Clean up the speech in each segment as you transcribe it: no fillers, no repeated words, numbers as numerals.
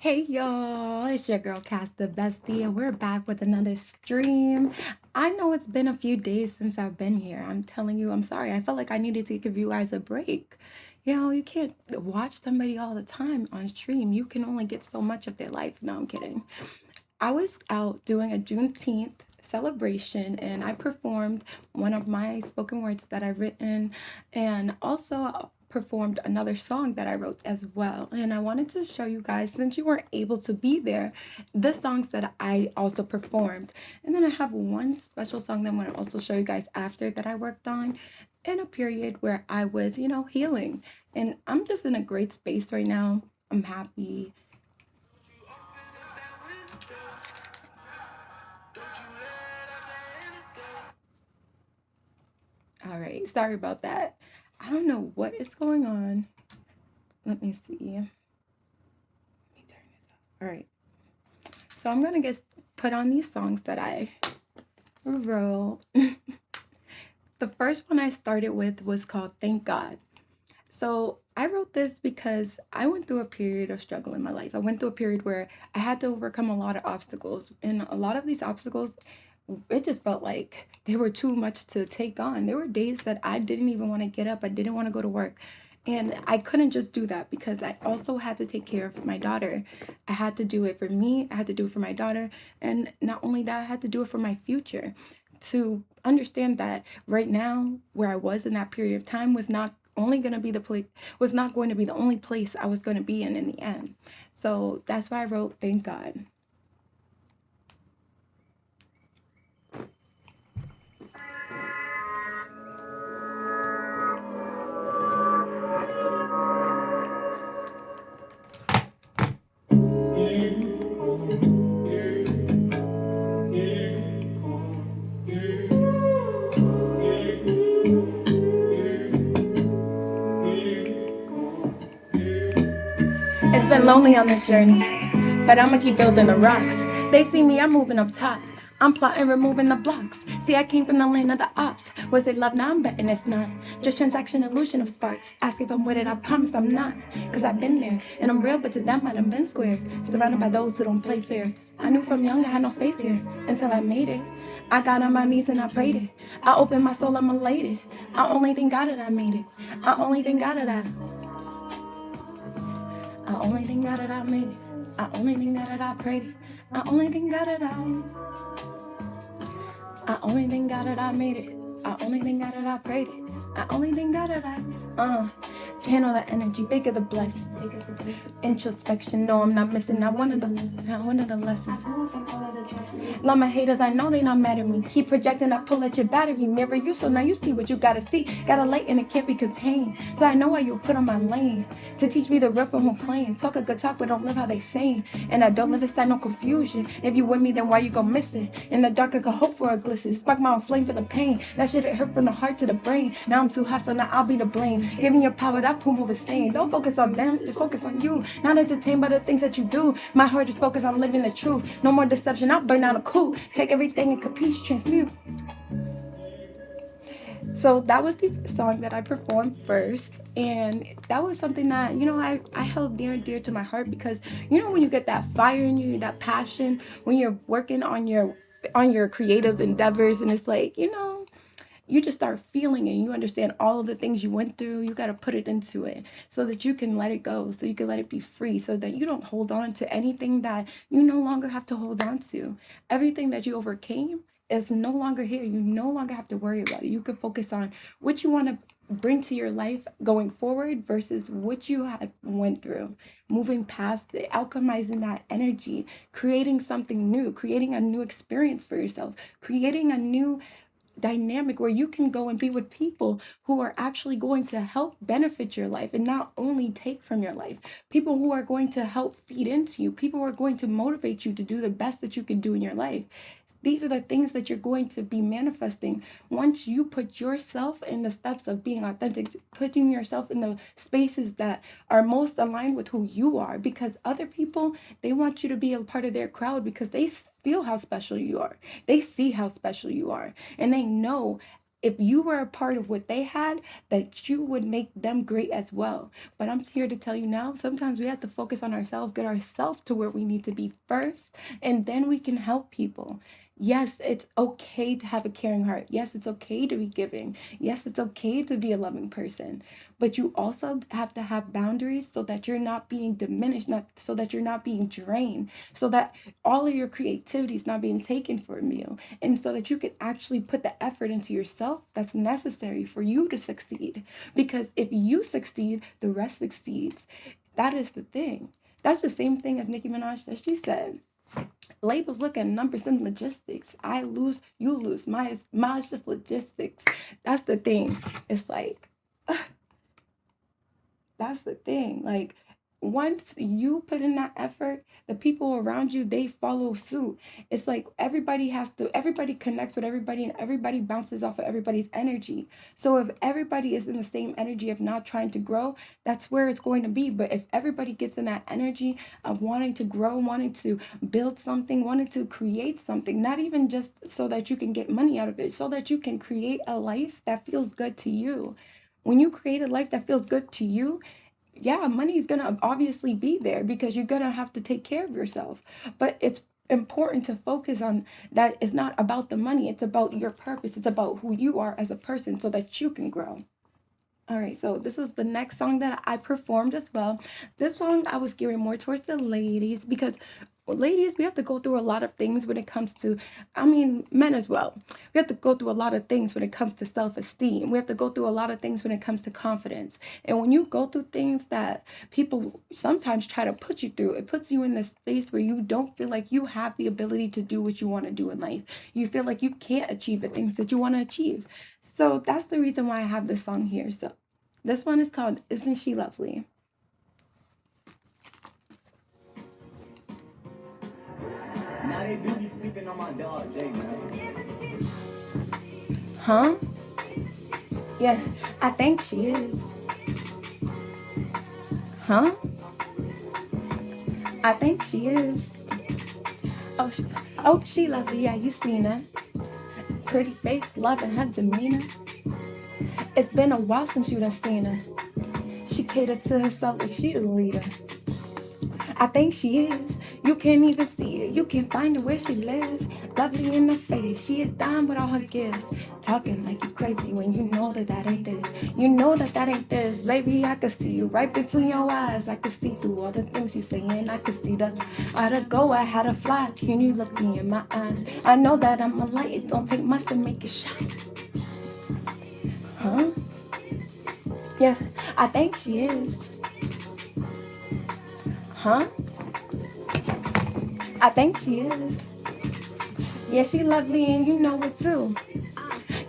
Hey y'all, it's your girl Kas The Bestie, and we're back with another stream. I know it's been a few days since I've been here. I'm telling you, I'm sorry. I felt like I needed to give you guys a break. You can't watch somebody all the time on stream. You can only get so much of their life. No, I'm kidding. I was out doing a Juneteenth celebration and I performed one of my spoken words that I've written and also performed another song that I wrote as well. And I wanted to show you guys, since you weren't able to be there, the songs that I also performed. And then I have one special song that I'm going to also show you guys after that I worked on in a period where I was, healing. And I'm just in a great space right now. I'm happy. All right, sorry about that. I don't know what is going on. Let me see. Let me turn this off. All right. So I'm going to get put on these songs that I wrote. The first one I started with was called Thank God. So I wrote this because I went through a period of struggle in my life. I went through a period where I had to overcome a lot of obstacles. And a lot of these obstacles, it just felt like they were too much to take on. There were days that I didn't even want to get up. I didn't want to go to work. And I couldn't just do that because I also had to take care of my daughter. I had to do it for me. I had to do it for my daughter. And not only that, I had to do it for my future. To understand that right now, where I was in that period of time was not only going to be the place, was not going to be the only place I was going to be in the end. So that's why I wrote Thank God. It's been lonely on this journey, but I'ma keep building the rocks. They see me, I'm moving up top. I'm plotting, removing the blocks. See, I came from the land of the ops. Was it love? Now I'm betting it's not. Just transaction, illusion of sparks. Ask if I'm with it, I promise I'm not. Cause I've been there, and I'm real, but to them I done been squared. Surrounded by those who don't play fair. I knew from young I had no face here, until I made it. I got on my knees and I prayed it. I opened my soul, I'm elated. I only thank God that I made it. I only thank God that I only think God that I made it. I only think God that I prayed it. I only think God that I only think God that I made it. I only think God that I prayed it. I only think God that channel that energy, bigger the blessing. Introspection, no, I'm not missing not one of the lessons. Love my haters, I know they not mad at me. Keep projecting, I pull at your battery. Mirror you, so now you see what you gotta see. Got a light and it can't be contained. So I know why you put on my lane. To teach me the real from who playing. Talk a good talk, but don't live how they saying. And I don't live inside no confusion. If you with me, then why you go missing? In the dark, I could hope for a glisten. Spark my own flame for the pain. That shit it hurt from the heart to the brain. Now I'm too hot, so now I'll be to blame. Give me your power, that poo move is sane. Don't focus on them, just focus on you. Not entertained by the things that you do. My heart is focused on living the truth. No more deception, I'll burn out a coup. Take everything and capiche, transmute. So that was the song that I performed first. And that was something that, I held near and dear to my heart because, when you get that fire in you, that passion, when you're working on your creative endeavors and it's like, you just start feeling it. You understand all of the things you went through. You got to put it into it so that you can let it go, so you can let it be free, so that you don't hold on to anything that you no longer have to hold on to. Everything that you overcame is no longer here. You no longer have to worry about it. You can focus on what you want to bring to your life going forward versus what you had went through, moving past it, alchemizing that energy, creating something new, creating a new experience for yourself, creating a new dynamic where you can go and be with people who are actually going to help benefit your life and not only take from your life. People who are going to help feed into you, people who are going to motivate you to do the best that you can do in your life. These are the things that you're going to be manifesting once you put yourself in the steps of being authentic, putting yourself in the spaces that are most aligned with who you are, because other people, they want you to be a part of their crowd because they feel how special you are. They see how special you are, and they know if you were a part of what they had, that you would make them great as well. But I'm here to tell you now, sometimes we have to focus on ourselves, get ourselves to where we need to be first, and then we can help people. Yes, it's okay to have a caring heart. Yes, it's okay to be giving. Yes, it's okay to be a loving person. But you also have to have boundaries so that you're not being diminished, not so that you're not being drained, so that all of your creativity is not being taken from you, and so that you can actually put the effort into yourself that's necessary for you to succeed. Because if you succeed, the rest succeeds. That is the thing. That's the same thing as Nicki Minaj that she said. Labels look at numbers and logistics. I lose, you lose. Mine's just logistics. That's the thing. It's like that's the thing. Like, once you put in that effort, the people around you, they follow suit. It's like everybody connects with everybody, and everybody bounces off of everybody's energy. So if everybody is in the same energy of not trying to grow, that's where it's going to be. But if everybody gets in that energy of wanting to grow, wanting to build something, wanting to create something, not even just so that you can get money out of it, so that you can create a life that feels good to you. When you create a life that feels good to you, yeah, money is gonna obviously be there because you're gonna have to take care of yourself. But it's important to focus on that. It's not about the money, it's about your purpose, it's about who you are as a person so that you can grow. All right, so this was the next song that I performed as well. This song I was gearing more towards the ladies because ladies, we have to go through a lot of things when it comes to, I mean, men as well. We have to go through a lot of things when it comes to self esteem. We have to go through a lot of things when it comes to confidence. And when you go through things that people sometimes try to put you through, it puts you in this space where you don't feel like you have the ability to do what you want to do in life. You feel like you can't achieve the things that you want to achieve. So that's the reason why I have this song here. So this one is called Isn't She Lovely? Now they do be sleeping on my dog, Jay, man. Huh? Yeah, I think she is. Huh? I think she is. Oh, she lovely. Yeah, you seen her. Pretty face, loving her demeanor. It's been a while since you done seen her. She catered to herself like she the leader. I think she is. You can't even see it. You can't find her where she lives. Lovely in the face. She is dying with all her gifts. Talking like you crazy when you know that that ain't this. You know that that ain't this. Baby, I can see you right between your eyes. I can see through all the things you saying. I can see the how to go, I had to fly. Can you look me in my eyes? I know that I'm a light. It don't take much to make it shine. Huh? Yeah, I think she is. Huh? I think she is. Yeah, she lovely and you know it too.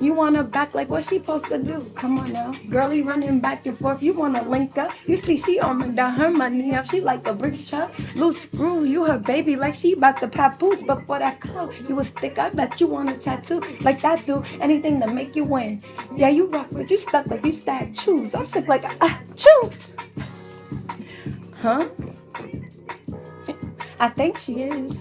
You wanna back like what she supposed to do? Come on now, girlie running back and forth. You wanna link up? You see she arming down her money up. She like a brick truck, loose screw. You her baby like she about to papoose. But for that clout, you a stick. I bet you want a tattoo like that do. Anything to make you win. Yeah, you rock, but you stuck like you stack choose. I'm sick like chew. Huh? I think she is.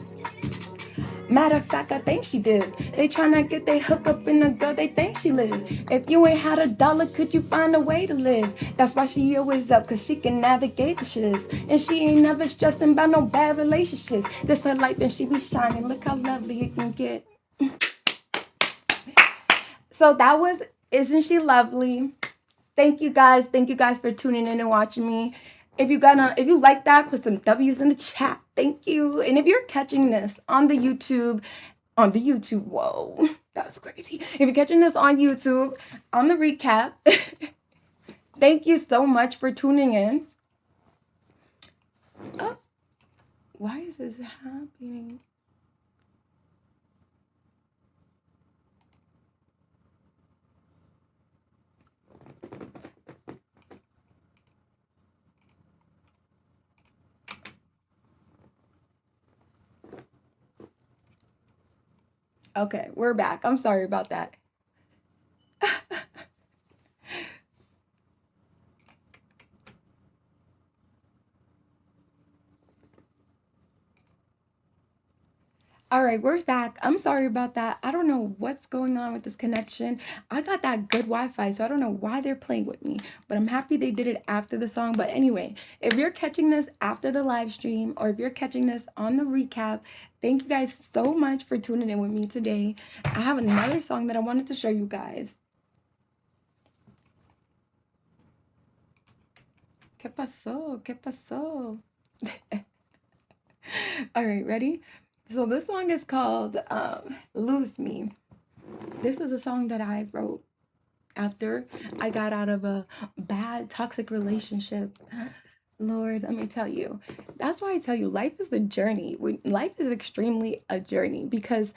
Matter of fact, I think she did. They tryna get they hook up in the girl they think she live. If you ain't had a dollar, could you find a way to live? That's why she always up, cause she can navigate the shifts. And she ain't never stressing about no bad relationships. This her life and she be shining. Look how lovely it can get. So that was Isn't She Lovely? Thank you guys. Thank you guys for tuning in and watching me. If you like that, put some W's in the chat. Thank you. And if you're catching this on the YouTube, whoa, that was crazy. If you're catching this on YouTube, on the recap, thank you so much for tuning in. Oh, why is this happening? Okay, we're back. I'm sorry about that. All right, we're back. I'm sorry about that. I don't know what's going on with this connection. I got that good Wi-Fi, so I don't know why they're playing with me, but I'm happy they did it after the song. But anyway, if you're catching this after the live stream or if you're catching this on the recap, thank you guys so much for tuning in with me today. I have another song that I wanted to show you guys. ¿Qué pasó? ¿Qué pasó? All right, ready? So this song is called Lose Me. This is a song that I wrote after I got out of a bad toxic relationship. Lord, let me tell you. That's why I tell you life is a journey. Life is extremely a journey because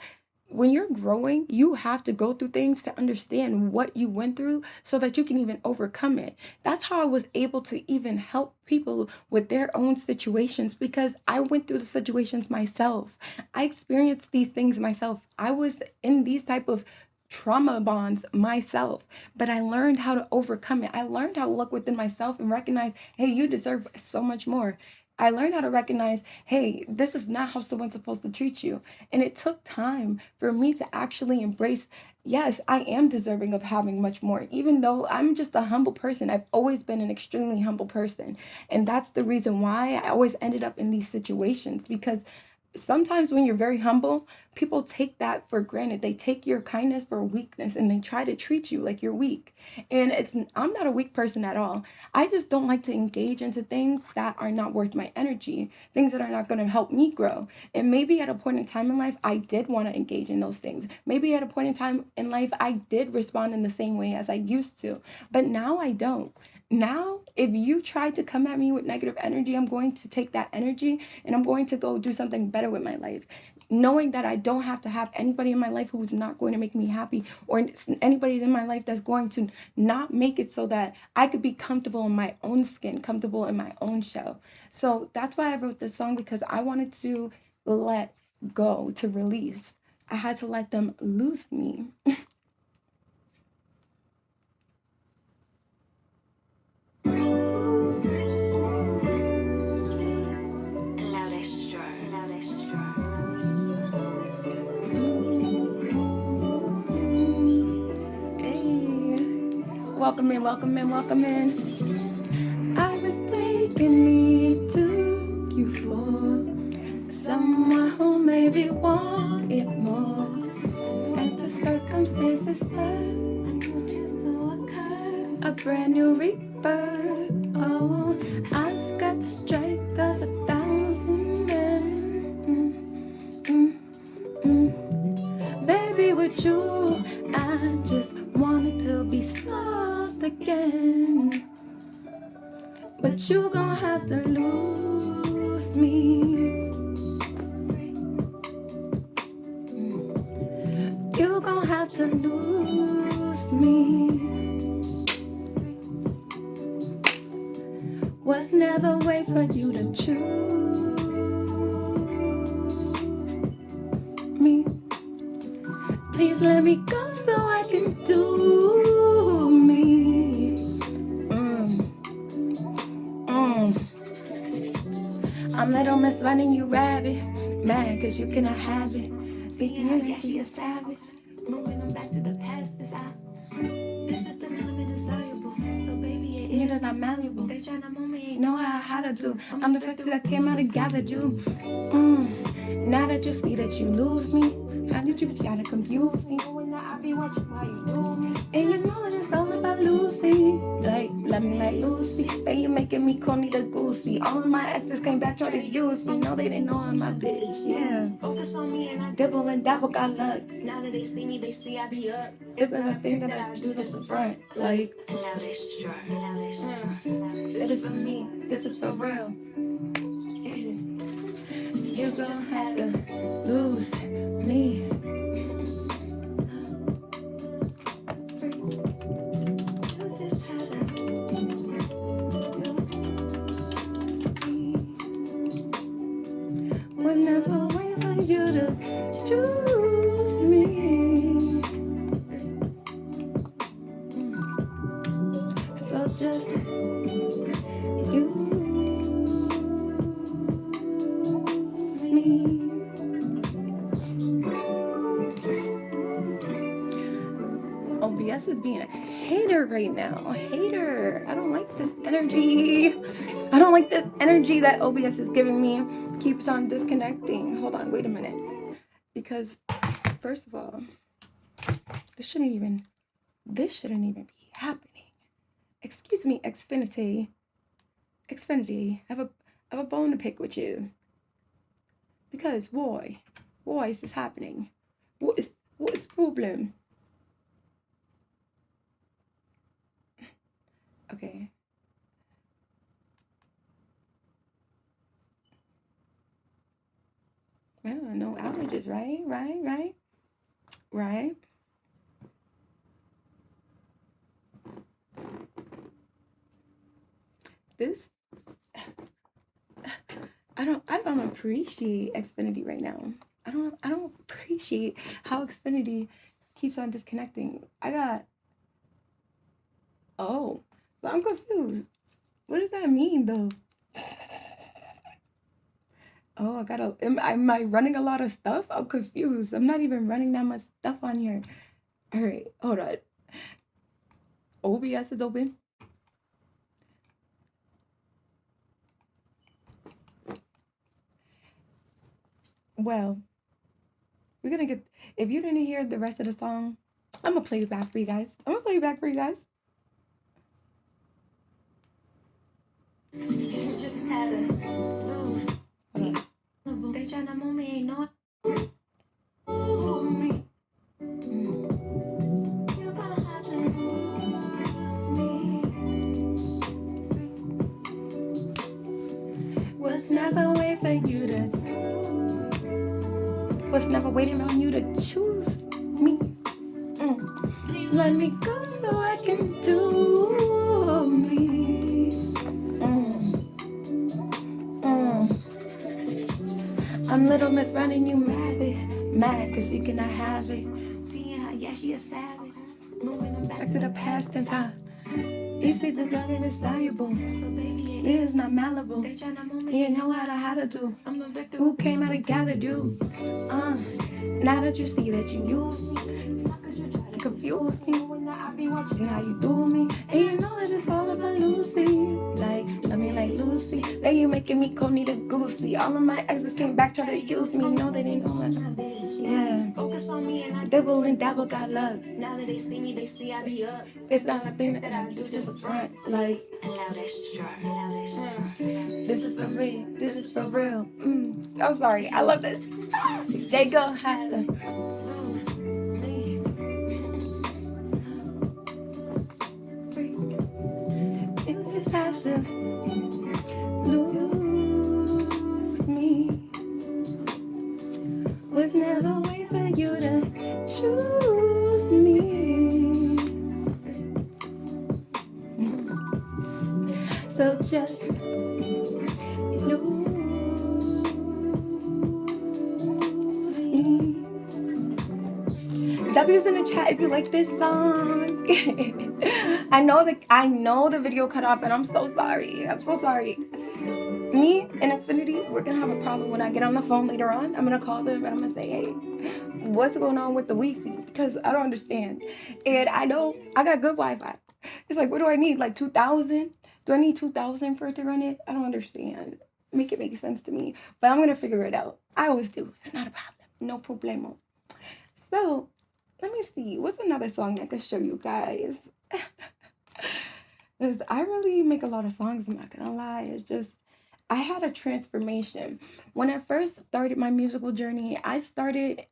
when you're growing, you have to go through things to understand what you went through so that you can even overcome it. That's how I was able to even help people with their own situations because I went through the situations myself. I experienced these things myself. I was in these type of trauma bonds myself, but I learned how to overcome it. I learned how to look within myself and recognize, hey, you deserve so much more. I learned how to recognize, hey, this is not how someone's supposed to treat you. And it took time for me to actually embrace, yes, I am deserving of having much more. Even though I'm just a humble person, I've always been an extremely humble person. And that's the reason why I always ended up in these situations because sometimes when you're very humble, people take that for granted. They take your kindness for a weakness and they try to treat you like you're weak. And I'm not a weak person at all. I just don't like to engage into things that are not worth my energy, things that are not going to help me grow. And maybe at a point in time in life, I did want to engage in those things. Maybe at a point in time in life, I did respond in the same way as I used to. But now I don't. Now, if you try to come at me with negative energy, I'm going to take that energy and I'm going to go do something better with my life. Knowing that I don't have to have anybody in my life who is not going to make me happy or anybody in my life that's going to not make it so that I could be comfortable in my own skin, comfortable in my own shell. So that's why I wrote this song because I wanted to let go, to release. I had to let them lose me. Welcome in, welcome in, welcome in. I mistakenly took you for someone who maybe wanted more. And the circumstances were a new chance to occur, a brand new rebirth. Oh, I've got the strength of 1,000 men. Baby, with you, I just wanted to be soft again. But you gon' have to lose me. You gon' have to lose me. Was never a way for you to choose me. Please let me go so I can do me. I'm little miss running you rabbit. Mad cause you cannot have it. See, yeah, she a savage. Moving them back to the past is out. This is the time it is valuable. So baby, it is not malleable. They tryna move me, ain't know how to do. I'm the factor that came out and gathered you. Now that you see that you lose me, how did you try to confuse me? Knowing that I be watching why you do me. And you know that it's all about Lucy. Like, let me like Lucy. And you making me call me the goosey. All of my exes came back trying to use me. No, they didn't know I'm my bitch, yeah. Focus on me and I dibble and dabble, got luck. Now that they see me, they see I be up. It's not a thing that I do just for front. Like, it is for me. This is for real. You're gonna have to lose me. We'll never wait for you to choose me. So just use me. OBS is being a hater right now. A hater. I don't like this energy. I don't like this energy that OBS is giving me. Keeps on disconnecting. Hold on, wait a minute. Because first of all, this shouldn't even be happening. Excuse me, Xfinity. Xfinity, I have a bone to pick with you. Because why is this happening? What is the problem? Okay. Well, no outages, right? This I don't appreciate Xfinity right now. I don't appreciate how Xfinity keeps on disconnecting. Oh, but I'm confused. What does that mean though? Oh, am I running a lot of stuff? I'm confused. I'm not even running that much stuff on here. All right, hold on. OBS is open. Well, we're gonna get, if you didn't hear the rest of the song, I'm gonna play it back for you guys. Just had a lose. They tryna move me, ain't no me. You gotta have to lose me. Was never waiting for you to was never waiting on you to choose me. Let me go so I can do me. I'm Little Miss running you mad cause you cannot have it. Seeing how, yeah, she a savage. Moving back to the past and time. You see this love is valuable. So baby, it is not malleable. They tryna move me, you know how to do. I'm the victim who came out and gathered you. Now that you see that you use me, confuse me. I be watching how you do me. And you know that it's all about Lucy. Like, I mean like Lucy. Now you making me call me the goosey. All of my exes came back try to use me. No, they didn't know my bitch. Yeah. Focus on me and I double and double got love. Now that they see me, they see I be up. It's not a thing that I do, just a front. Like, allow that strut. This is for real. This is for real. I'm sorry. I love this. They go have to. You just have to lose me. Was never wait for you to choose me. So just lose me. W's in the chat if you like this song. I know the video cut off and I'm so sorry. Me and Xfinity, we're gonna have a problem when I get on the phone later on. I'm gonna call them and I'm gonna say, hey, what's going on with the Wi-Fi? Because I don't understand. And I know I got good Wi-Fi. It's like, what do I need? Like 2,000? Do I need 2,000 for it to run it? I don't understand. Make it make sense to me. But I'm gonna figure it out. I always do. It's not a problem. No problemo. So let me see. What's another song I could show you guys? Because I really make a lot of songs, I'm not gonna lie. It's just I had a transformation. When I first started my musical journey, I started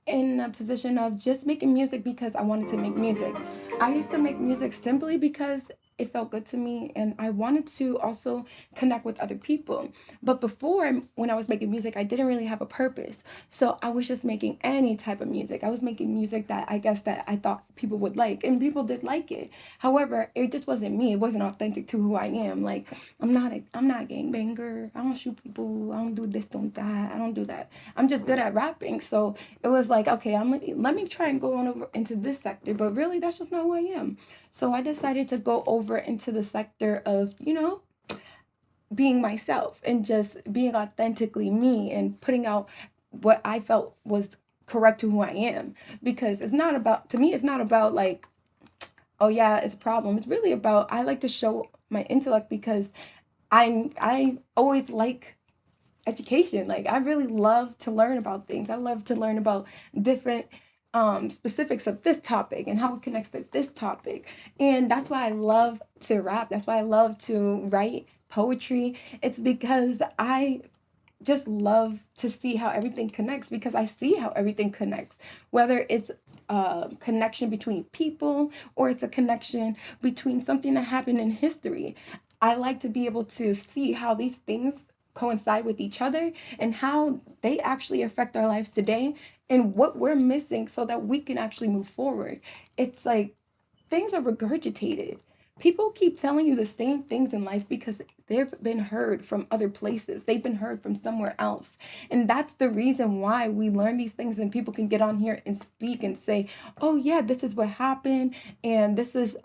in a position of just making music because I wanted to make music. I used to make music simply because it felt good to me and I wanted to also connect with other people. But before, when I was making music, I didn't really have a purpose. So I was just making any type of music. I was making music that I guess that I thought people would like, and people did like it. However, it just wasn't me. It wasn't authentic to who I am. Like, I'm not a gangbanger. I don't shoot people. I don't do this, don't that. I don't do that. I'm just good at rapping. So it was like, okay, let me try and go on over into this sector. But really, that's just not who I am. So I decided to go over into the sector of, being myself and just being authentically me and putting out what I felt was correct to who I am. Because to me, it's not about like oh yeah, it's a problem. It's really about, I like to show my intellect because I always like education. Like I really love to learn about things. I love to learn about different specifics of this topic and how it connects to this topic. And that's why I love to rap. That's why I love to write poetry. It's because I just love to see how everything connects, because I see how everything connects, whether it's a connection between people or it's a connection between something that happened in history. I like to be able to see how these things coincide with each other and how they actually affect our lives today and what we're missing so that we can actually move forward. It's like things are regurgitated. People keep telling you the same things in life because they've been heard from other places. They've been heard from somewhere else. And that's the reason why we learn these things and people can get on here and speak and say, "Oh yeah, this is what happened and this is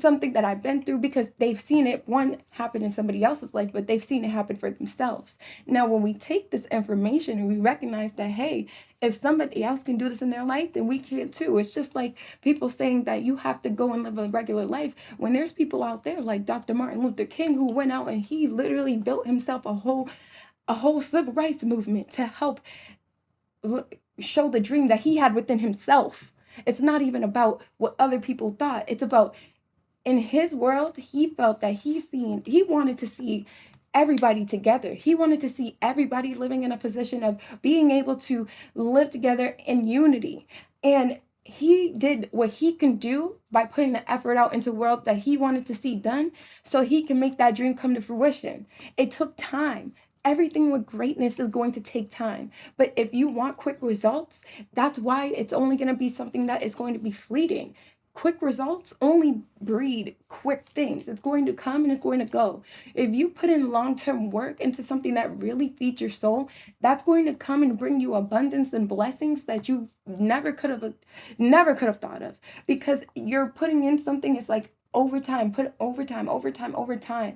something that I've been through," because they've seen it, one, happen in somebody else's life, but they've seen it happen for themselves. Now, when we take this information and we recognize that, hey, if somebody else can do this in their life, then we can too. It's just like people saying that you have to go and live a regular life when there's people out there like Dr. Martin Luther King, who went out and he literally built himself a whole civil rights movement to help show the dream that he had within himself. It's not even about what other people thought. It's about, in his world, he felt that he wanted to see everybody together. He wanted to see everybody living in a position of being able to live together in unity. And he did what he can do by putting the effort out into the world that he wanted to see done so he can make that dream come to fruition. It took time. Everything with greatness is going to take time. But if you want quick results, that's why it's only going to be something that is going to be fleeting. Quick results only breed quick things. It's going to come and it's going to go. If you put in long-term work into something that really feeds your soul, that's going to come and bring you abundance and blessings that you never could have thought of, because you're putting in something. It's like overtime, put overtime, overtime, overtime.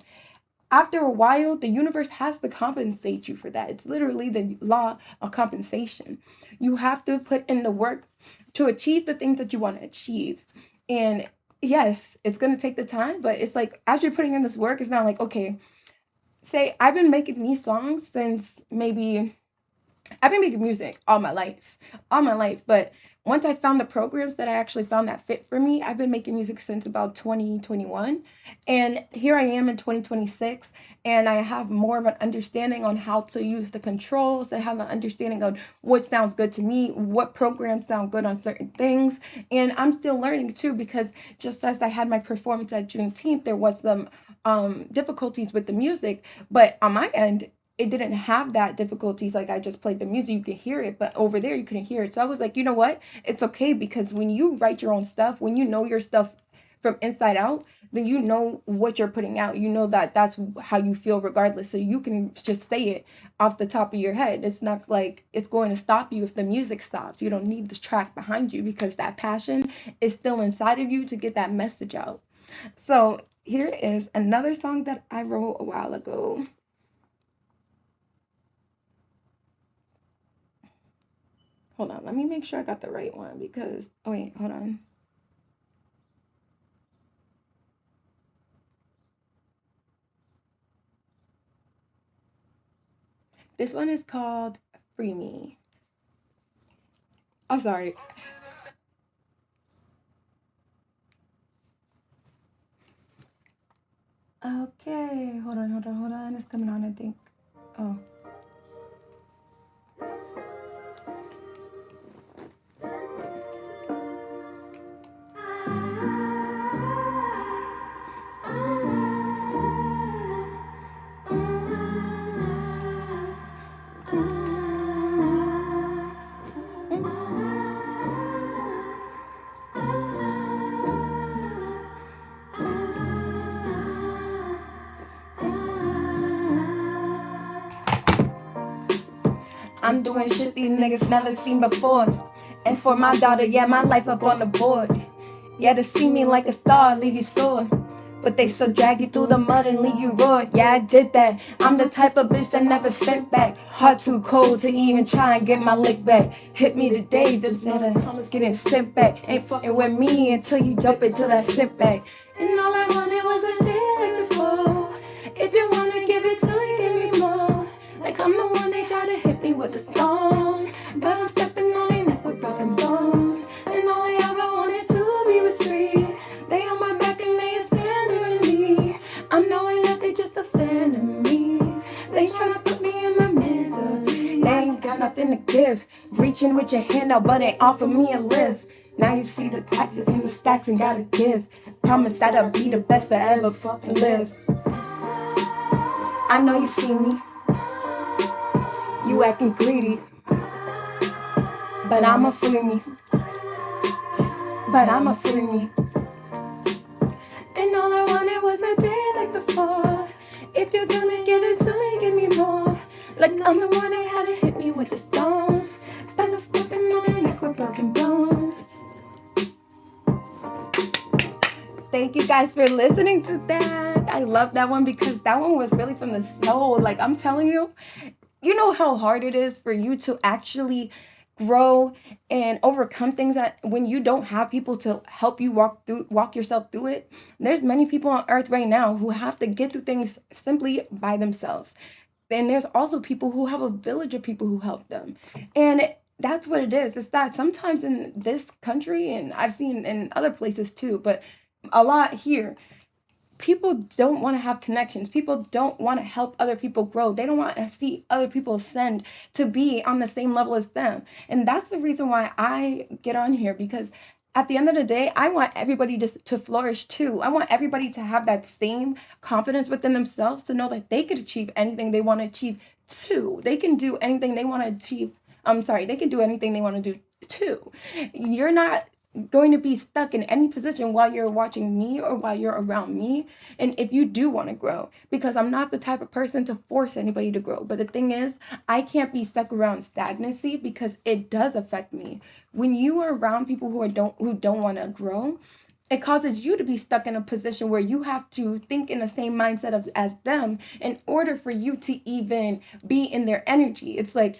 After a while, the universe has to compensate you for that. It's literally the law of compensation. You have to put in the work to achieve the things that you want to achieve. And yes, it's going to take the time, but it's like as you're putting in this work, it's not like, okay, say I've been making these songs since maybe I've been making music all my life. But once I found the programs that I actually found that fit for me, I've been making music since about 2021. And here I am in 2026, and I have more of an understanding on how to use the controls. I have an understanding of what sounds good to me, what programs sound good on certain things. And I'm still learning too, because just as I had my performance at Juneteenth, there was some difficulties with the music, but on my end, it didn't have that difficulties. Like I just played the music, you could hear it, but over there you couldn't hear it. So I was like, you know what? It's okay, because when you write your own stuff, when you know your stuff from inside out, then you know what you're putting out. You know that that's how you feel regardless. So you can just say it off the top of your head. It's not like it's going to stop you if the music stops. You don't need the track behind you, because that passion is still inside of you to get that message out. So here is another song that I wrote a while ago. Hold on, let me make sure I got the right one, because, oh wait, hold on. This one is called Free Me. Oh, sorry. Okay, hold on. It's coming on, I think. Oh. I'm doing shit these niggas never seen before. And for my daughter, yeah, my life up on the board. Yeah, to see me like a star, leave you sore. but they still drag you through the mud and leave you raw. Yeah, I did that. I'm the type of bitch that never sent back. Heart too cold to even try and get my lick back. Hit me today, just know that I'm getting sent back. Ain't fucking with me until you jump into that sit back. And all I wanted was a day like before. If you wanna give it to me, give me more. Like I'm the one they try to hit me with a stone, but I'm stepping on their neck with broken bones. And all I ever wanted to be was free. They on my back and they expanding me. I'm knowing that they just a fan of me. They tryna put me in my misery. They ain't got nothing to give. Reaching with your hand out, but ain't offer me a lift. Now you see the taxes and the stacks and gotta give. Promise that I'll be the best I ever fucking live. I know you see me. You acting greedy. But I'ma free me. But I'ma free me. And all I wanted was a day like before. If you're gonna give it to me, give me more. Like I'm the one that had to hit me with the stones. Instead of stepping on their neck with broken bones. Thank you guys for listening to that. I love that one because that one was really from the soul. Like I'm telling you, you know how hard it is for you to actually grow and overcome things that when you don't have people to help you walk yourself through it. There's many people on earth right now who have to get through things simply by themselves. Then there's also people who have a village of people who help them. And that's what it is. It's that sometimes in this country, and I've seen in other places too, but a lot here, people don't want to have connections. People don't want to help other people grow. They don't want to see other people ascend to be on the same level as them. And that's the reason why I get on here, because at the end of the day, I want everybody to flourish too. I want everybody to have that same confidence within themselves to know that they could achieve anything they want to achieve too. They can do anything they want to achieve. They can do anything they want to do too. You're not going to be stuck in any position while you're watching me or while you're around me. And if you do want to grow, because I'm not the type of person to force anybody to grow. But the thing is, I can't be stuck around stagnancy because it does affect me. When you are around people who don't want to grow, it causes you to be stuck in a position where you have to think in the same mindset as them in order for you to even be in their energy. It's like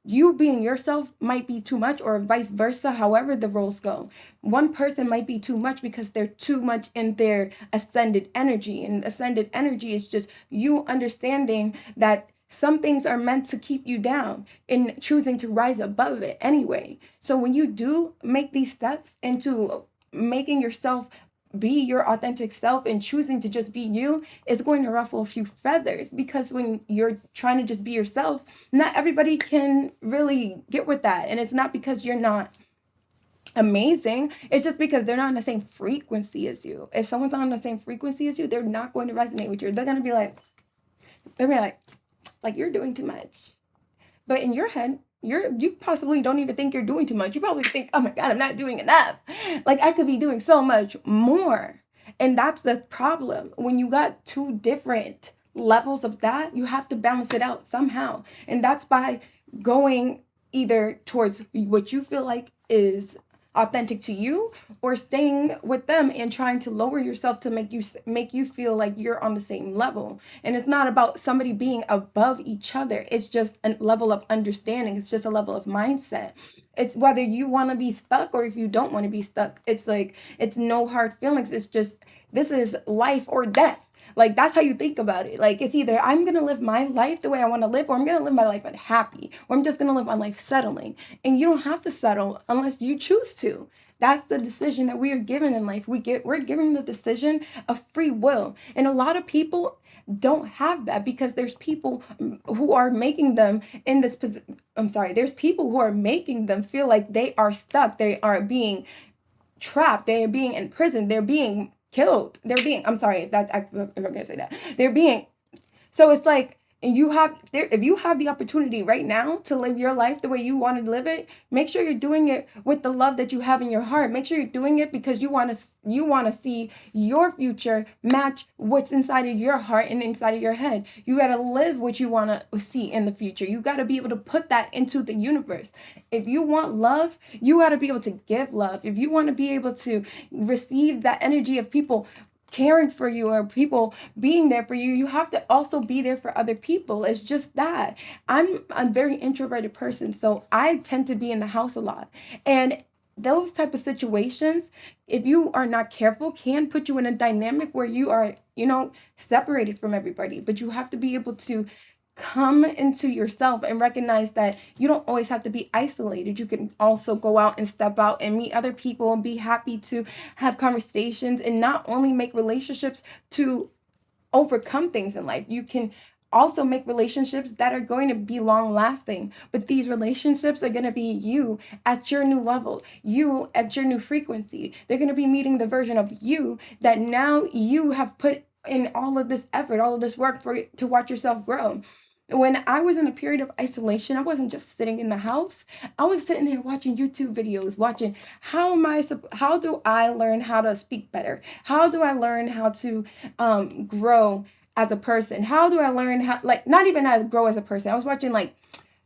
you being yourself might be too much, or vice versa, however the roles go. One person might be too much because they're too much in their ascended energy. And ascended energy is just you understanding that some things are meant to keep you down and choosing to rise above it anyway. So when you do make these steps into making yourself be your authentic self and choosing to just be you, is going to ruffle a few feathers, because when you're trying to just be yourself, not everybody can really get with that. And it's not because you're not amazing, it's just because they're not on the same frequency as you. If someone's not on the same frequency as you, they're not going to resonate with you. They're going to be like, you're doing too much. But in your head, you possibly don't even think you're doing too much. You probably think, oh my God, I'm not doing enough. Like I could be doing so much more. And that's the problem. When you got two different levels of that, you have to balance it out somehow. And that's by going either towards what you feel like is authentic to you, or staying with them and trying to lower yourself to make you feel like you're on the same level. And it's not about somebody being above each other. It's just a level of understanding. It's just a level of mindset. It's whether you want to be stuck or if you don't want to be stuck. It's like, it's no hard feelings. It's just, this is life or death. Like, that's how you think about it. Like, it's either I'm going to live my life the way I want to live, or I'm going to live my life unhappy, or I'm just going to live my life settling. And you don't have to settle unless you choose to. That's the decision that we are given in life. We're given the decision of free will. And a lot of people don't have that, because there's people who are making them in this position. There's people who are making them feel like they are stuck. They are being trapped. They are being imprisoned. They're being killed. They're being, I'm gonna say that. They're being, so it's like, and if you have the opportunity right now to live your life the way you want to live it, make sure you're doing it with the love that you have in your heart. Make sure you're doing it because you want to see your future match what's inside of your heart and inside of your head. You got to live what you want to see in the future. You got to be able to put that into the universe. If you want love, you got to be able to give love. If you want to be able to receive that energy of people caring for you or people being there for you, you have to also be there for other people. It's just that. I'm a very introverted person, so I tend to be in the house a lot. And those type of situations, if you are not careful, can put you in a dynamic where you are, separated from everybody. But you have to be able to come into yourself and recognize that you don't always have to be isolated. You can also go out and step out and meet other people and be happy to have conversations and not only make relationships to overcome things in life. You can also make relationships that are going to be long lasting, but these relationships are going to be you at your new level, you at your new frequency. They're going to be meeting the version of you that now you have put in all of this effort, all of this work for to watch yourself grow. When I was in a period of isolation, I wasn't just sitting in the house. I was sitting there watching YouTube videos, watching how do I learn how to speak better? How do I learn how to grow as a person? How do I learn how, like, not even how to grow as a person? I was watching like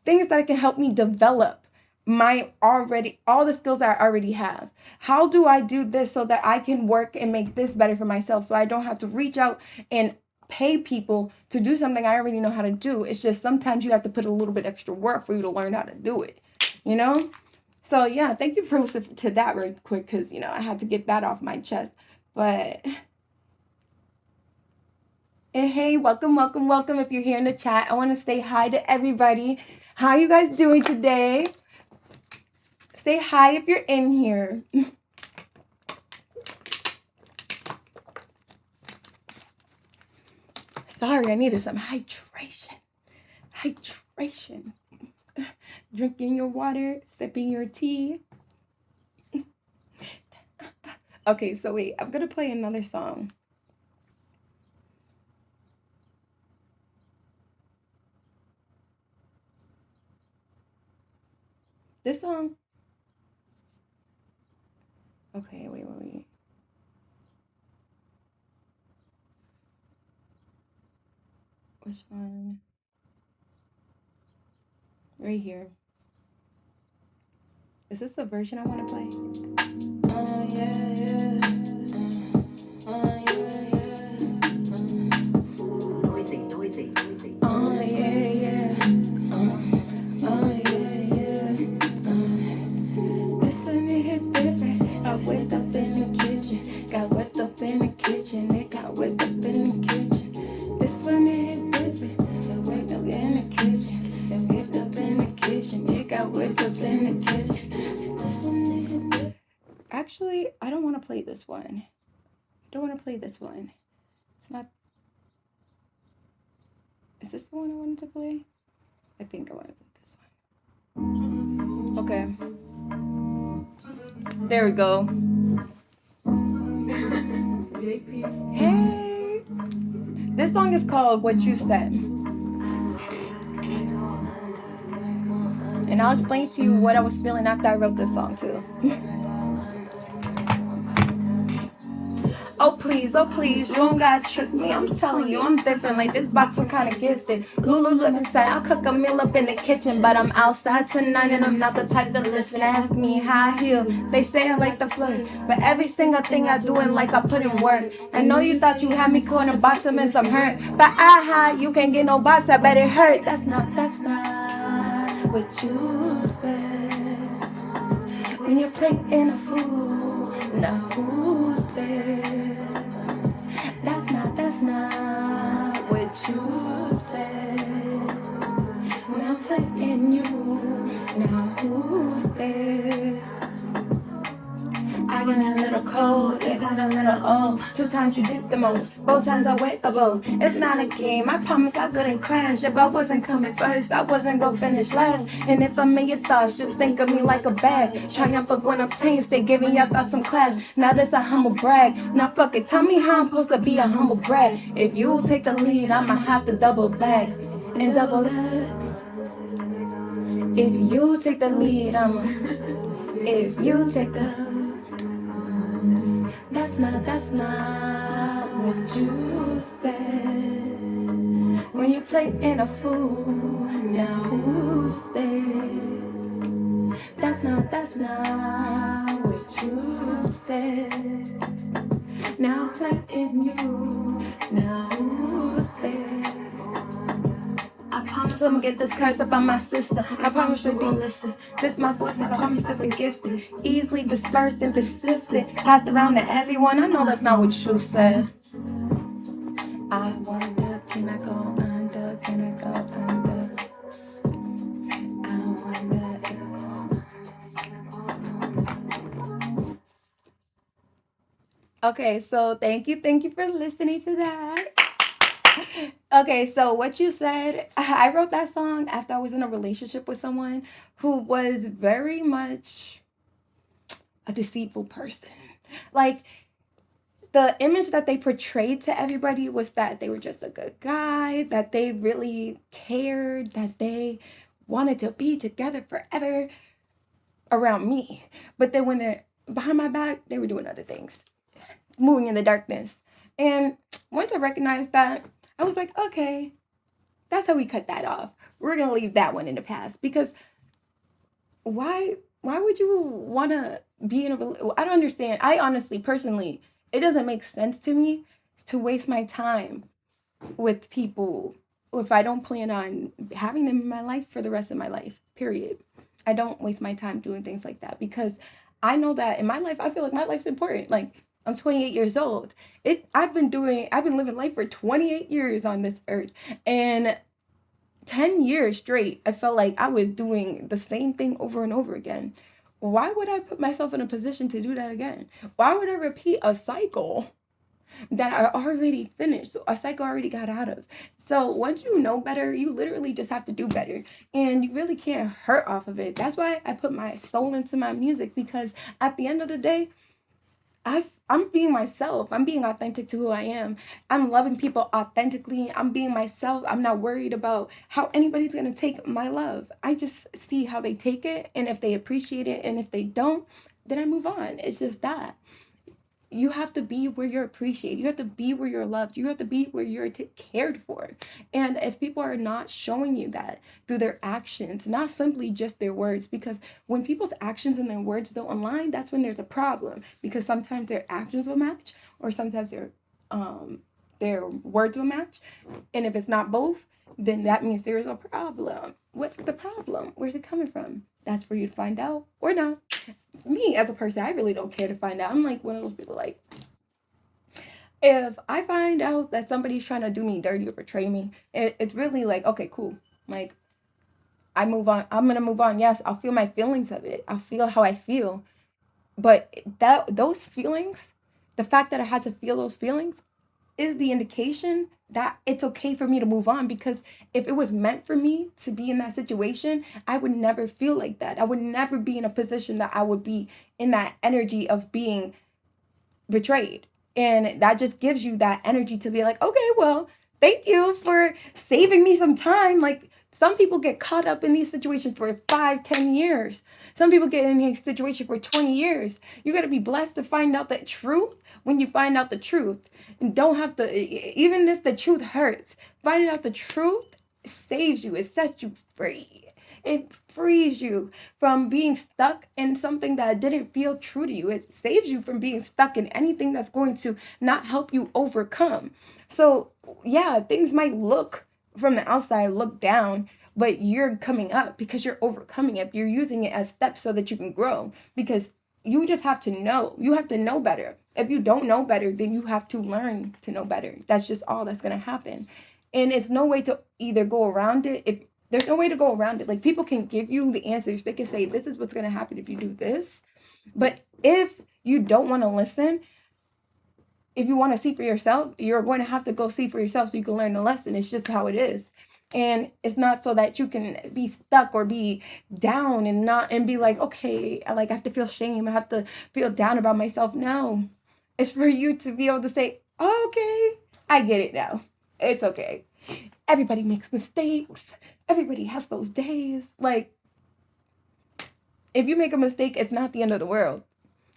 things that can help me develop all the skills that I already have. How do I do this so that I can work and make this better for myself, so I don't have to reach out and pay people to do something I already know how to do? It's just sometimes you have to put a little bit extra work for you to learn how to do it, So yeah, thank you for listening to that real quick, because I had to get that off my chest. But and hey, welcome, welcome, welcome. If you're here in the chat, I want to say hi to everybody. How are you guys doing today? Say hi if you're in here. Sorry, I needed some hydration. Drinking your water, sipping your tea. Okay, so wait, I'm gonna play another song. This song. Okay, wait. Which one? Right here. Is this the version I want to play? Oh yeah, yeah. Noisy. Oh yeah, yeah. Listen, it hit different. I wake up in the kitchen. Got whipped up in the kitchen. It got whipped up in the kitchen. This one it hit different. I wake up in the kitchen. It whipped up in the kitchen. It got whipped up in the kitchen. This one it hit different. Actually, I don't want to play this one. It's not. Is this the one I wanted to play? I think I want to play this one. Okay. There we go. Hey! This song is called What You Said. And I'll explain to you what I was feeling after I wrote this song too. Oh please, you don't gotta trick me. I'm telling you, I'm different. Like this box, I'm kinda gifted. Lululemon said I'll cook a meal up in the kitchen, but I'm outside tonight and I'm not the type to listen. Ask me how I heal. They say I like the flirt, but every single thing I do in life I put in work. I know you thought you had me caught in a box of some hurt, but you can't get no box. I bet it hurt. That's not what you said. When you're playing a fool, now who's there? That's not what you said. When I'm playing you, now who's there? I got a little cold, they got a little old. 2 times you did the most, both times I went above. It's not a game, I promise I couldn't crash. If I wasn't coming first, I wasn't gonna finish last. And if I'm in your thoughts, just think of me like a bag. Triumph of when I'm tasted, giving your thoughts some class. Now this a humble brag. Now fuck it, tell me how I'm supposed to be a humble brag. If you take the lead, I'ma have to double back and double that. If you take the lead, if you take the... That's not what you said. When you play in a fool, now who's there? That's not what you said. Now play in I promise I'ma get this curse up on my sister. I promise to be listened. This my voice, I promise to be gifted. Easily dispersed and persistent. Passed around to everyone. I know that's not what you said. I wonder, can I go under? Can I go under? I wonder Okay, so thank you for listening to that. Okay, so what you said, I wrote that song after I was in a relationship with someone who was very much a deceitful person. Like, the image that they portrayed to everybody was that they were just a good guy, that they really cared, that they wanted to be together forever around me. But then when they're behind my back, they were doing other things, moving in the darkness. And once I recognized that, I was like, okay, that's how we cut that off. We're gonna leave that one in the past, because why would you want to be in a I don't understand. I honestly, personally, it doesn't make sense to me to waste my time with people if I don't plan on having them in my life for the rest of my life, period. I don't waste my time doing things like that, because I know that in my life, I feel like my life's important. Like, I'm 28 years old. I've been living life for 28 years on this earth, and 10 years straight, I felt like I was doing the same thing over and over again. Why would I put myself in a position to do that again? Why would I repeat a cycle that I already finished, a cycle I already got out of? So once you know better, you literally just have to do better. And you really can't hurt off of it. That's why I put my soul into my music, because at the end of the day, I'm being myself. I'm being authentic to who I am. I'm loving people authentically. I'm being myself. I'm not worried about how anybody's going to take my love. I just see how they take it, and if they appreciate it, and if they don't, then I move on. It's just that. You have to be where you're appreciated. You have to be where you're loved. You have to be where you're cared for. And if people are not showing you that through their actions, not simply just their words, because when people's actions and their words don't align, that's when there's a problem. Because sometimes their actions will match, or sometimes their words will match. And if it's not both, then that means there is a problem. What's the problem? Where's it coming from? That's for you to find out, or not. Me as a person, I really don't care to find out. I'm like one of those people, like, if I find out that somebody's trying to do me dirty or betray me, it's really like, okay, cool. Like, I move on. I'm gonna move on. Yes, I'll feel my feelings of it. I'll feel how I feel. But those feelings, the fact that I had to feel those feelings, is the indication that it's okay for me to move on. Because if it was meant for me to be in that situation, I would never feel like that. I would never be in a position that I would be in that energy of being betrayed. And that just gives you that energy to be like, okay, well, thank you for saving me some time. Like, some people get caught up in these situations for 5, 10 years. Some people get in a situation for 20 years. You got to be blessed to find out that truth when you find out the truth. And don't have to, even if the truth hurts, finding out the truth saves you. It sets you free. It frees you from being stuck in something that didn't feel true to you. It saves you from being stuck in anything that's going to not help you overcome. So, yeah, things might look from the outside, look down, but you're coming up because you're overcoming it. You're using it as steps so that you can grow, because you just have to know. You have to know better. If you don't know better, then you have to learn to know better. That's just all that's going to happen. And it's no way to either go around it. If there's no way to go around it. Like, people can give you the answers. They can say, this is what's going to happen if you do this. But if you don't want to listen, if you want to see for yourself, you're going to have to go see for yourself so you can learn the lesson. It's just how it is. And it's not so that you can be stuck or be down and be like, okay, I have to feel shame. I have to feel down about myself. No, it's for you to be able to say, okay, I get it now. It's okay. Everybody makes mistakes. Everybody has those days. Like, if you make a mistake, it's not the end of the world.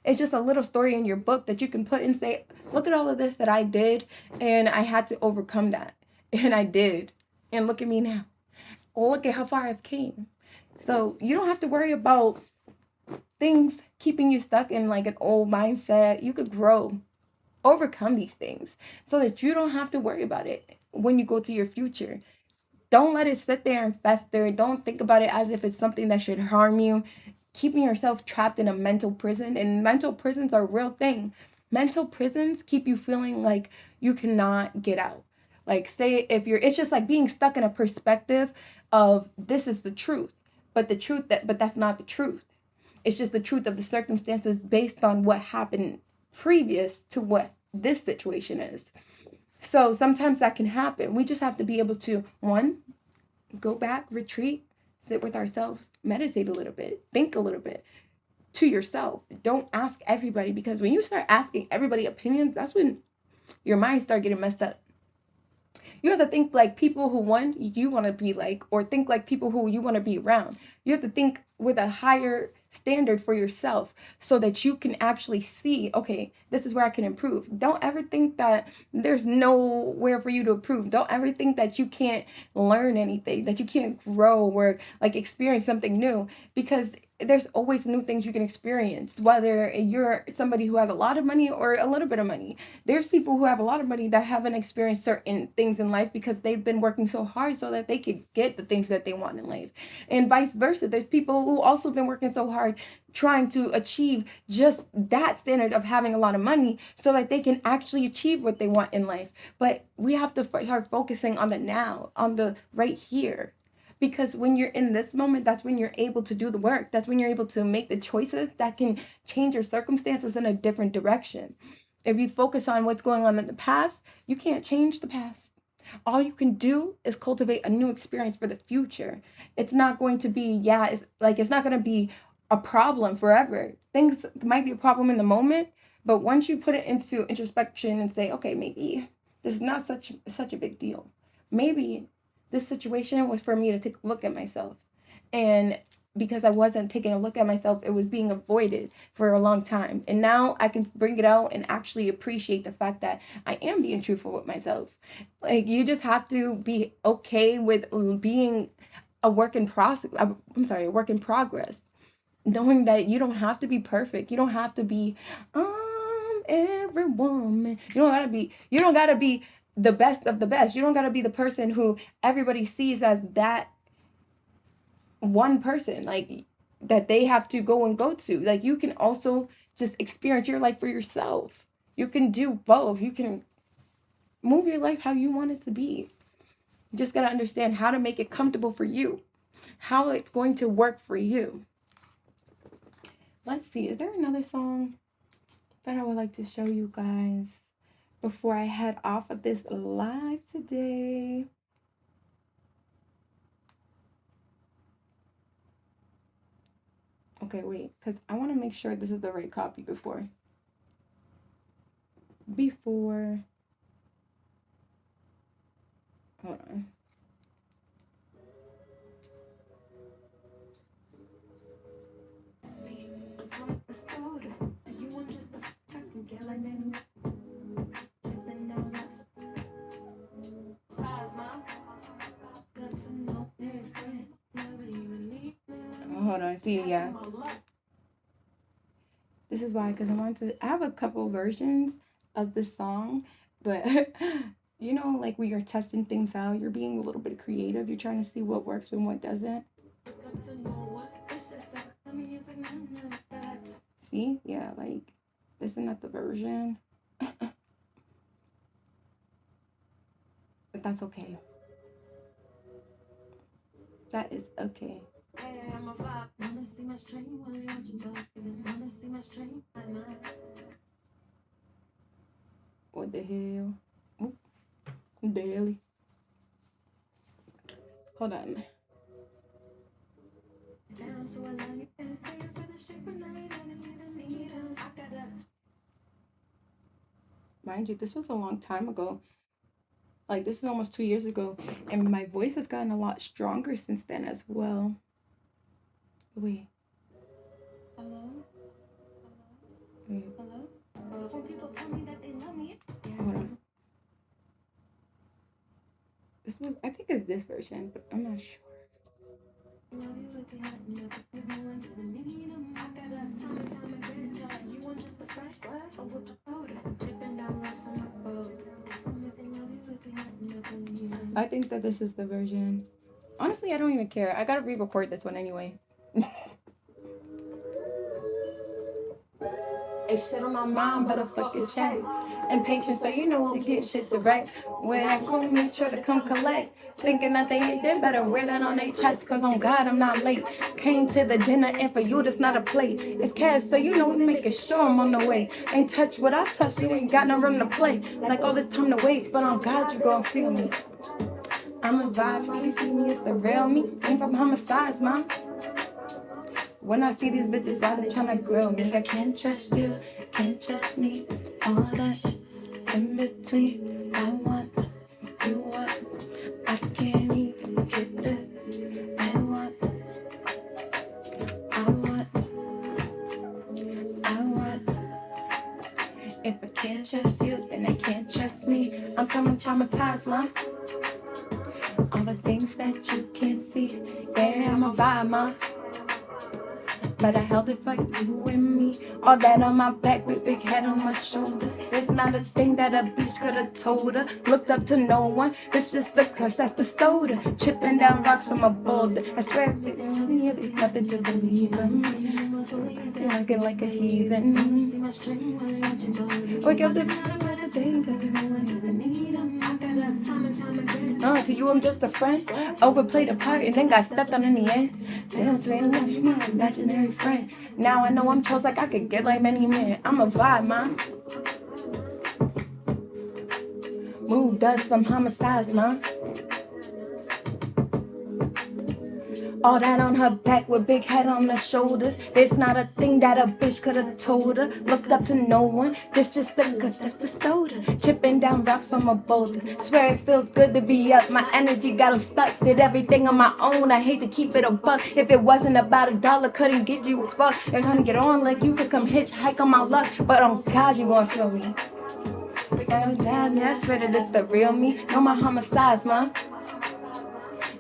It's just a little story in your book that you can put and say, look at all of this that I did, and I had to overcome that. And I did. And look at me now. Look at how far I've came. So you don't have to worry about things keeping you stuck in like an old mindset. You could grow overcome these things so that you don't have to worry about it when you go to your future. Don't let it sit there and fester. Don't think about it as if it's something that should harm you. Keeping yourself trapped in a mental prison, and mental prisons are a real thing. Mental prisons keep you feeling like you cannot get out. Like, say if you're, it's just like being stuck in a perspective of this is the truth, but that's not the truth. It's just the truth of the circumstances based on what happened previous to what this situation is. So sometimes that can happen. We just have to be able to, one, go back, retreat, sit with ourselves, meditate a little bit, think a little bit to yourself. Don't ask everybody, because when you start asking everybody opinions, that's when your mind start getting messed up. You have to think like people who you want to be like, or think like people who you want to be around. You have to think with a higher standard for yourself so that you can actually see, okay, this is where I can improve. Don't ever think that there's nowhere for you to improve. Don't ever think that you can't learn anything, that you can't grow or like experience something new, because there's always new things you can experience, whether you're somebody who has a lot of money or a little bit of money. There's people who have a lot of money that haven't experienced certain things in life because they've been working so hard so that they could get the things that they want in life. And vice versa. There's people who also been working so hard trying to achieve just that standard of having a lot of money so that they can actually achieve what they want in life. But we have to start focusing on the now, on the right here. Because when you're in this moment, that's when you're able to do the work. That's when you're able to make the choices that can change your circumstances in a different direction. If you focus on what's going on in the past, you can't change the past. All you can do is cultivate a new experience for the future. It's not going to be, it's not going to be a problem forever. Things might be a problem in the moment, but once you put it into introspection and say, okay, maybe this is not such a big deal. Maybe this situation was for me to take a look at myself. And because I wasn't taking a look at myself, it was being avoided for a long time. And now I can bring it out and actually appreciate the fact that I am being truthful with myself. Like, you just have to be okay with being a work in process. A work in progress. Knowing that you don't have to be perfect. You don't have to be every woman. You don't gotta be the best of the best. You don't gotta be the person who everybody sees as that one person, like that they have to go to. Like, you can also just experience your life for yourself. You can do both. You can move your life how you want it to be. You just gotta understand how to make it comfortable for you, how it's going to work for you. Let's see, is there another song that I would like to show you guys before I head off of this live today? Okay, wait, because I want to make sure this is the right copy before. Hold on. Hold on, see, yeah. This is why, because I have a couple versions of the song, but you know, like when you're testing things out, you're being a little bit creative. You're trying to see what works and what doesn't. See, yeah, like this is not the version, but that's okay. That is okay. What the hell? Oop, barely. Hold on. Mind you, this was a long time ago. Like, this is almost 2 years ago, and my voice has gotten a lot stronger since then as well. Wait. Hello? Wait. Hello? When people tell me that they love me. Hold on. I think it's this version, but I'm not sure. I think that this is the version. Honestly, I don't even care. I gotta re-record this one anyway. Ain't shit on my mind but a fucking check. Impatient, so you know to get shit direct. When I come, make sure to come collect. Thinking that they ain't there, better wear that on their chest. Cause on God, I'm not late. Came to the dinner, and for you, that's not a plate. It's cash, so you know, making sure I'm on the way. Ain't touch what I touch, you ain't got no room to play. Like all this time to waste, but on God, you gon' feel me. I'm a vibe, so you see me, it's the real me. Ain't from homicides, man. When I see these bitches out there tryna grill me. If I can't trust you, can't trust me. All that shit in between. I want, you want. I can't even get this. I want, I want, I want. If I can't trust you, then I can't trust me. I'm coming traumatized, man. All the things that you can't see. Yeah, I'm a vibe, man. But I held it for you and me. All that on my back with big head on my shoulders. It's not a thing that a bitch could have told her. Looked up to no one. It's just the curse that's bestowed her. Chipping down rocks from a boulder. I swear there's nothing to believe in. Looking like a heathen. Wake up to you, I'm just a friend. Overplayed a part and then got stepped on in the end. Damn, my imaginary friend. Now I know I'm toast like I could get like many men. I'm a vibe, man. Move dust from homicides, man. All that on her back with big head on her shoulders. There's not a thing that a bitch could have told her. Looked up to no one. There's just the guts that's bestowed her. Chipping down rocks from a boulder. Swear it feels good to be up. My energy got 'em stuck. Did everything on my own. I hate to keep it a buck. If it wasn't about $1, couldn't get you a fuck. And trying to get on like you could come hitchhike on my luck. But on God, you gon' feel me. And damn, yeah, I swear that it's the real me. No my homicides, man.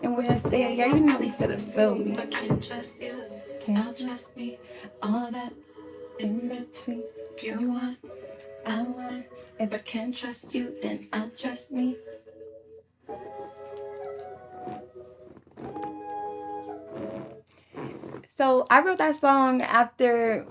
And when I stay, yeah, you know they said it feel me. I can't trust you, can't trust me. All that in between. You want, I want. If I can't trust you, then I'll trust me. So I wrote that song after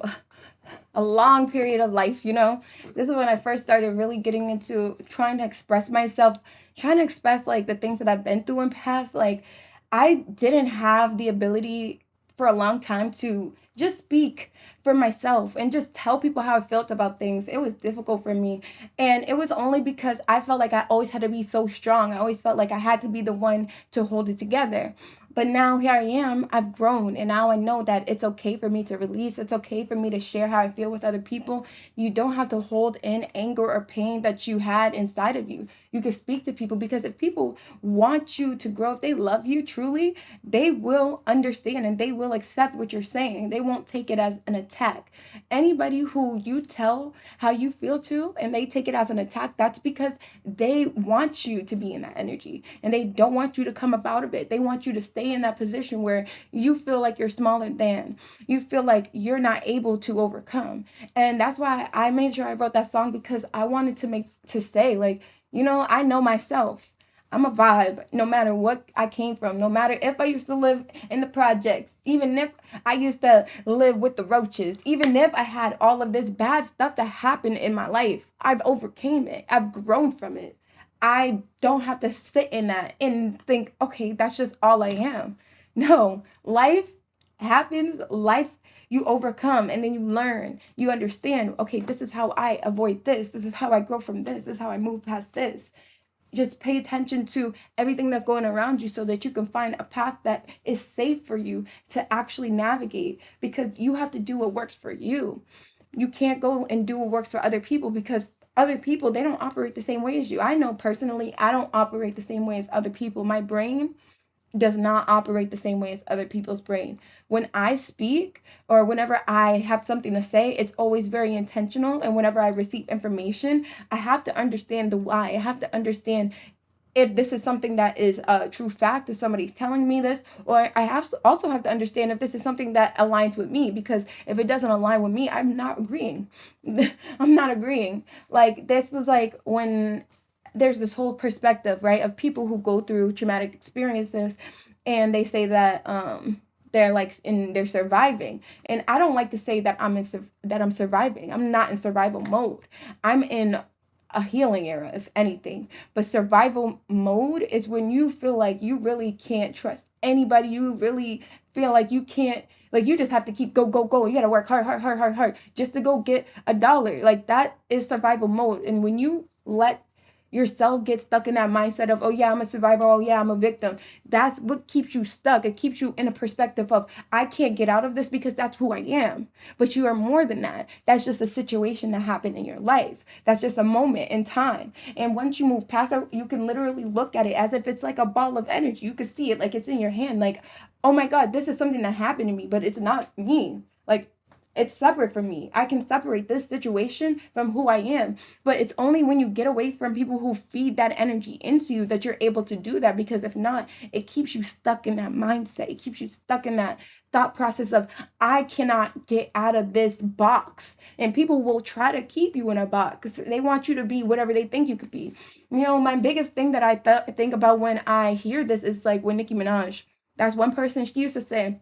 a long period of life, you know. This is when I first started really getting into trying to express myself, trying to express like the things that I've been through in past. Like I didn't have the ability for a long time to just speak for myself and just tell people how I felt about things. It was difficult for me. And it was only because I felt like I always had to be so strong. I always felt like I had to be the one to hold it together. But now here I am, I've grown, and now I know that it's okay for me to release. It's okay for me to share how I feel with other people. You don't have to hold in anger or pain that you had inside of you. You can speak to people because if people want you to grow, if they love you truly, they will understand and they will accept what you're saying. They won't take it as an attack. Anybody who you tell how you feel to and they take it as an attack, that's because they want you to be in that energy and they don't want you to come up out of it. They want you to stay in that position where you feel like you're smaller than, you feel like you're not able to overcome. And that's why I made sure I wrote that song, because I wanted to say like, you know, I know myself. I'm a vibe no matter what I came from, no matter if I used to live in the projects, even if I used to live with the roaches, even if I had all of this bad stuff that happened in my life, I've overcame it. I've grown from it. I don't have to sit in that and think, okay, that's just all I am. No, life happens, life you overcome, and then you learn, you understand, okay, this is how I avoid this is how I grow from this is how I move past this. Just pay attention to everything that's going around you so that you can find a path that is safe for you to actually navigate, because you have to do what works for you. You can't go and do what works for other people, because other people, they don't operate the same way as you. I know personally I don't operate the same way as other people. My brain does not operate the same way as other people's brain. When I speak or whenever I have something to say, it's always very intentional. And whenever I receive information, I have to understand the why. I have to understand if this is something that is a true fact, if somebody's telling me this, or I also have to understand if this is something that aligns with me, because if it doesn't align with me, I'm not agreeing. I'm not agreeing. Like this was like when there's this whole perspective, right, of people who go through traumatic experiences, and they say that they're like they're surviving. And I don't like to say that that I'm surviving. I'm not in survival mode. I'm in a healing era, if anything. But survival mode is when you feel like you really can't trust anybody. You really feel like you can't, like, you just have to keep go, go, go. You gotta work hard, hard, hard, hard, hard just to go get a dollar. Like, that is survival mode. And when you let yourself get stuck in that mindset of, oh yeah, I'm a survivor, oh yeah, I'm a victim, that's what keeps you stuck. It keeps you in a perspective of, I can't get out of this because that's who I am. But you are more than that. That's just a situation that happened in your life. That's just a moment in time. And once you move past it, you can literally look at it as if it's like a ball of energy. You can see it like it's in your hand, like, oh my God, this is something that happened to me, but it's not me. Like, it's separate from me. I can separate this situation from who I am. But it's only when you get away from people who feed that energy into you that you're able to do that. Because if not, it keeps you stuck in that mindset. It keeps you stuck in that thought process of, I cannot get out of this box. And people will try to keep you in a box. They want you to be whatever they think you could be. You know, my biggest thing that I think about when I hear this is like when Nicki Minaj, that's one person, she used to say,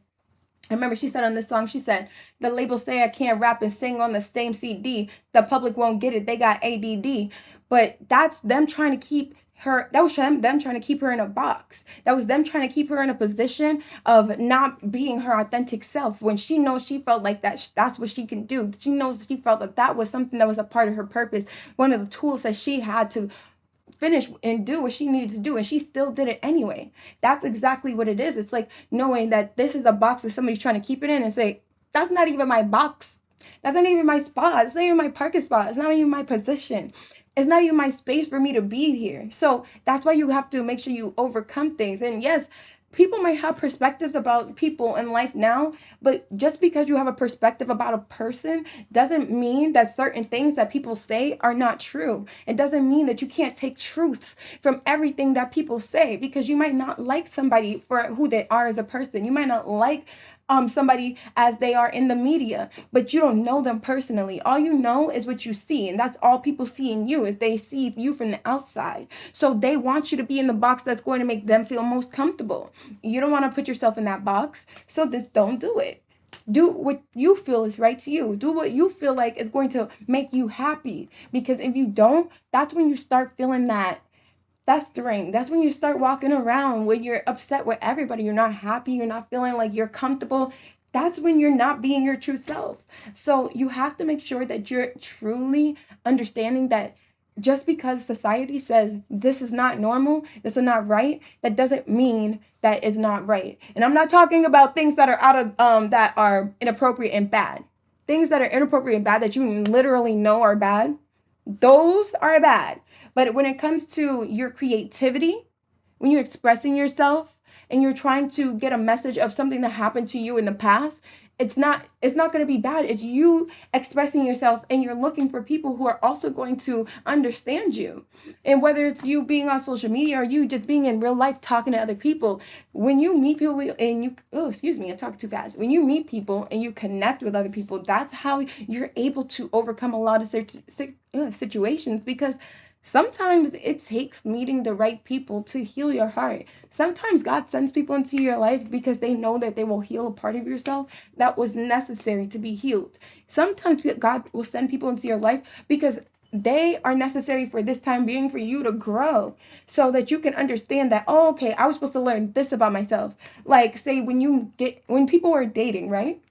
I remember she said on this song, she said, the labels say I can't rap and sing on the same CD. The public won't get it. They got ADD. But that's them trying to keep her, that was them trying to keep her in a box. That was them trying to keep her in a position of not being her authentic self. When she knows she felt like that's what she can do. She knows she felt that that was something that was a part of her purpose. One of the tools that she had to finish and do what she needed to do, and she still did it anyway. That's exactly what it is. It's like knowing that this is a box that somebody's trying to keep it in, and say, that's not even my box. That's not even my spot. It's not even my parking spot. It's not even my position. It's not even my space for me to be here. So that's why you have to make sure you overcome things. And yes, people might have perspectives about people in life now, but just because you have a perspective about a person doesn't mean that certain things that people say are not true. It doesn't mean that you can't take truths from everything that people say, because you might not like somebody for who they are as a person. You might not like somebody as they are in the media, but you don't know them personally. All you know is what you see, and that's all people see in you, is they see you from the outside. So they want you to be in the box that's going to make them feel most comfortable. You don't want to put yourself in that box, so just don't do it. Do what you feel is right to you. Do what you feel like is going to make you happy, because if you don't, that's when you start feeling that festering. That's when you start walking around when you're upset with everybody. You're not happy. You're not feeling like you're comfortable. That's when you're not being your true self. So you have to make sure that you're truly understanding that just because society says this is not normal, this is not right, that doesn't mean that it's not right. And I'm not talking about things that are out of that are inappropriate and bad. Things that are inappropriate and bad that you literally know are bad, those are bad. But when it comes to your creativity, when you're expressing yourself and you're trying to get a message of something that happened to you in the past, it's not going to be bad. It's you expressing yourself, and you're looking for people who are also going to understand you. And whether it's you being on social media or you just being in real life talking to other people, when you meet people and you, oh, excuse me, I'm talking too fast. When you meet people and you connect with other people, that's how you're able to overcome a lot of situations, because sometimes it takes meeting the right people to heal your heart. Sometimes God sends people into your life because they know that they will heal a part of yourself that was necessary to be healed. Sometimes God will send people into your life because they are necessary for this time being, for you to grow, so that you can understand that, oh, okay, I was supposed to learn this about myself. Like, say, when people are dating, right?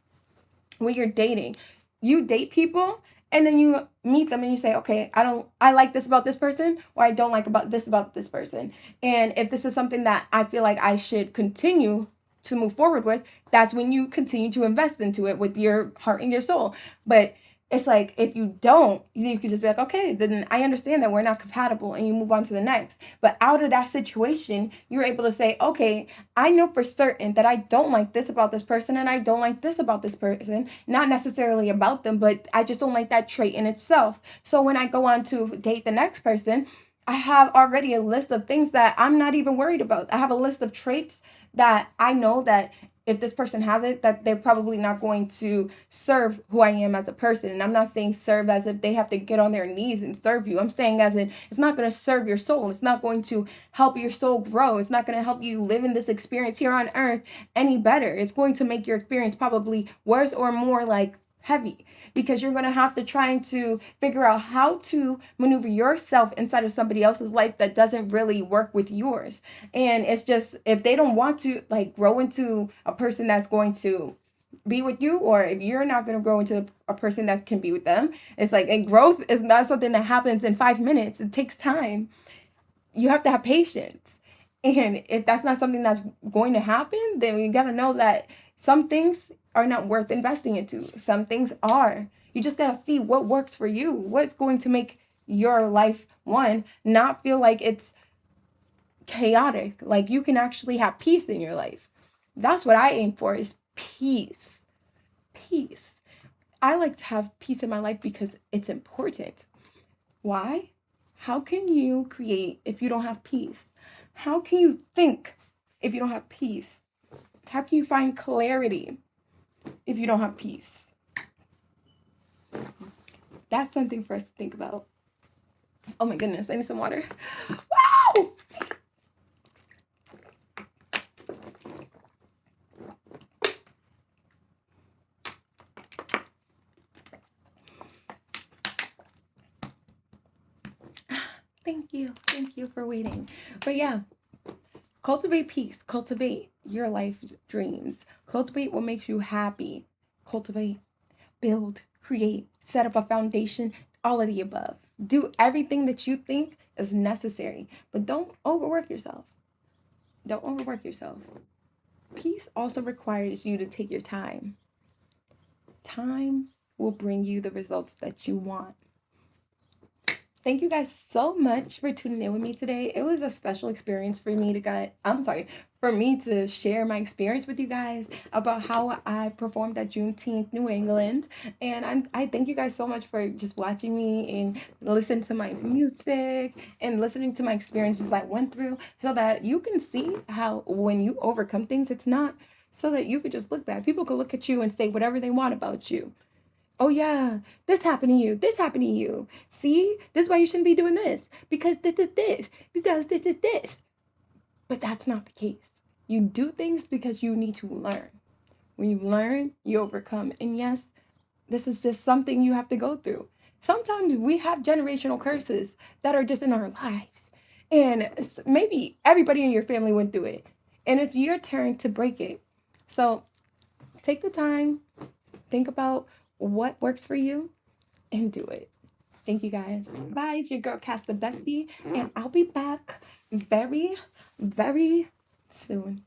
When you're dating, you date people and then you meet them and you say, okay, I like this about this person, or I don't like about this person. And if this is something that I feel like I should continue to move forward with, that's when you continue to invest into it with your heart and your soul. But it's like, if you don't, you could just be like, okay, then I understand that we're not compatible, and you move on to the next. But out of that situation, you're able to say, okay, I know for certain that I don't like this about this person, and I don't like this about this person. Not necessarily about them, but I just don't like that trait in itself. So when I go on to date the next person, I have already a list of things that I'm not even worried about. I have a list of traits that I know that if this person has it, that they're probably not going to serve who I am as a person. And I'm not saying serve as if they have to get on their knees and serve you. I'm saying as in it's not going to serve your soul. It's not going to help your soul grow. It's not going to help you live in this experience here on earth any better. It's going to make your experience probably worse or more like heavy, because you're going to have to try to figure out how to maneuver yourself inside of somebody else's life that doesn't really work with yours. And it's just, if they don't want to like grow into a person that's going to be with you, or if you're not going to grow into a person that can be with them, it's like, and growth is not something that happens in 5 minutes. It takes time. You have to have patience. And if that's not something that's going to happen, then you got to know that some things are not worth investing into. Some things are. You just got to see what works for you. What's going to make your life, one, not feel like it's chaotic. Like you can actually have peace in your life. That's what I aim for, is peace. Peace. I like to have peace in my life because it's important. Why? How can you create if you don't have peace? How can you think if you don't have peace? How can you find clarity if you don't have peace? That's something for us to think about. Oh my goodness, I need some water. Wow! Thank you. Thank you for waiting. But yeah, cultivate peace. Cultivate your life's dreams. Cultivate what makes you happy. Cultivate, build, create, set up a foundation, all of the above. Do everything that you think is necessary, but don't overwork yourself. Don't overwork yourself. Peace also requires you to take your time. Time will bring you the results that you want. Thank you guys so much for tuning in with me today. It was a special experience for me for me to share my experience with you guys about how I performed at Juneteenth New England. And I thank you guys so much for just watching me and listening to my music and listening to my experiences I went through, so that you can see how when you overcome things, it's not so that you could just look back. People could look at you and say whatever they want about you. Oh yeah, this happened to you. This happened to you. See, this is why you shouldn't be doing this. Because this is this. Because this is this. But that's not the case. You do things because you need to learn. When you learn, you overcome. And yes, this is just something you have to go through. Sometimes we have generational curses that are just in our lives. And maybe everybody in your family went through it. And it's your turn to break it. So take the time, think about what works for you, and do it. Thank you guys. Bye. It's your girl, Kas The Bestie, and I'll be back very, very soon.